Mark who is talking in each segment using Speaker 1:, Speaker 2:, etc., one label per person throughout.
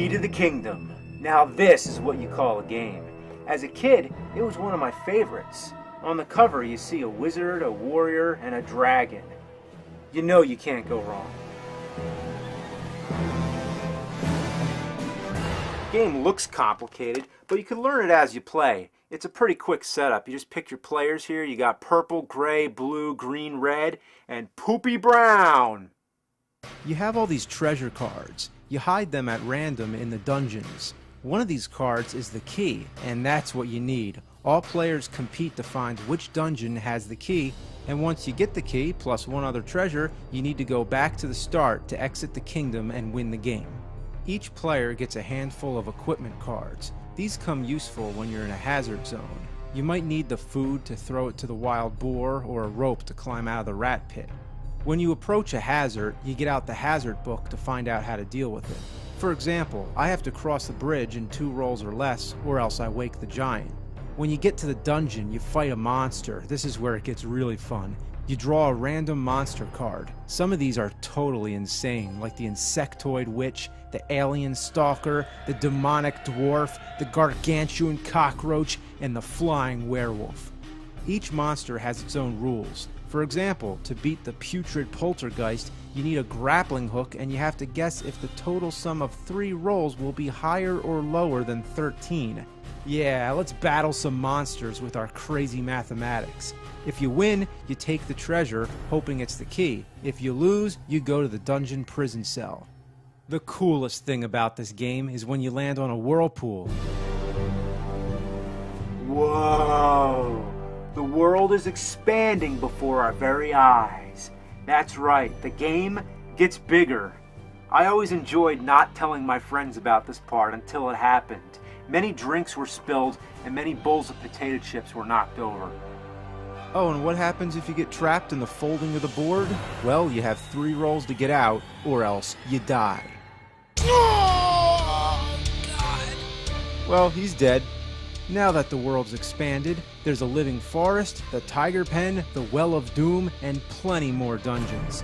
Speaker 1: Key to the Kingdom. Now this is what you call a game. As a kid, it was one of my favorites. On the cover you see a wizard, a warrior, and a dragon. You know you can't go wrong. The game looks complicated, but you can learn it as you play. It's a pretty quick setup. You just pick your players here. You got purple, gray, blue, green, red, and poopy brown.
Speaker 2: You have all these treasure cards. You hide them at random in the dungeons. One of these cards is the key, and that's what you need. All players compete to find which dungeon has the key, and once you get the key, plus one other treasure, you need to go back to the start to exit the kingdom and win the game. Each player gets a handful of equipment cards. These come useful when you're in a hazard zone. You might need the food to throw it to the wild boar or a rope to climb out of the rat pit. When you approach a hazard, you get out the hazard book to find out how to deal with it. For example, I have to cross the bridge in 2 rolls or less, or else I wake the giant. When you get to the dungeon, you fight a monster. This is where it gets really fun. You draw a random monster card. Some of these are totally insane, like the insectoid witch, the alien stalker, the demonic dwarf, the gargantuan cockroach, and the flying werewolf. Each monster has its own rules. For example, to beat the putrid poltergeist, you need a grappling hook and you have to guess if the total sum of 3 rolls will be higher or lower than 13. Yeah, let's battle some monsters with our crazy mathematics. If you win, you take the treasure, hoping it's the key. If you lose, you go to the dungeon prison cell. The coolest thing about this game is when you land on a whirlpool.
Speaker 1: Whoa! The world is expanding before our very eyes. That's right, the game gets bigger. I always enjoyed not telling my friends about this part until it happened. Many drinks were spilled and many bowls of potato chips were knocked over.
Speaker 2: Oh, and what happens if you get trapped in the folding of the board? Well, you have 3 rolls to get out, or else you die.
Speaker 3: Oh, God.
Speaker 2: Well, he's dead. Now that the world's expanded, there's a living forest, the tiger pen, the well of doom, and plenty more dungeons.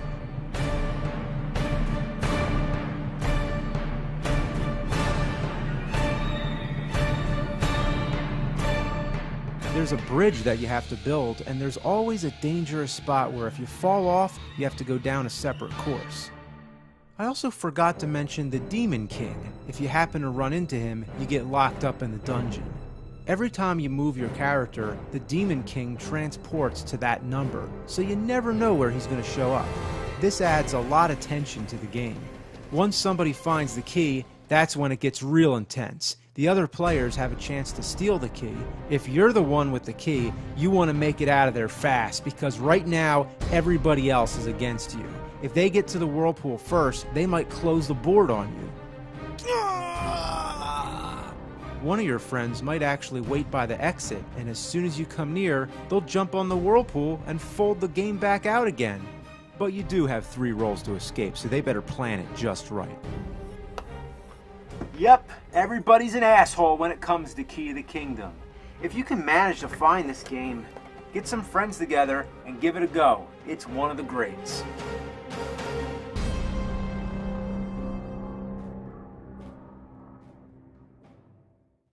Speaker 2: There's a bridge that you have to build, and there's always a dangerous spot where if you fall off, you have to go down a separate course. I also forgot to mention the Demon King. If you happen to run into him, you get locked up in the dungeon. Every time you move your character, the Demon King transports to that number, so you never know where he's going to show up. This adds a lot of tension to the game. Once somebody finds the key, that's when it gets real intense. The other players have a chance to steal the key. If you're the one with the key, you want to make it out of there fast, because right now, everybody else is against you. If they get to the whirlpool first, they might close the board on you. One of your friends might actually wait by the exit, and as soon as you come near, they'll jump on the whirlpool and fold the game back out again. But you do have 3 rolls to escape, so they better plan it just right.
Speaker 1: Yep, everybody's an asshole when it comes to Key to the Kingdom. If you can manage to find this game, get some friends together and give it a go. It's one of the greats.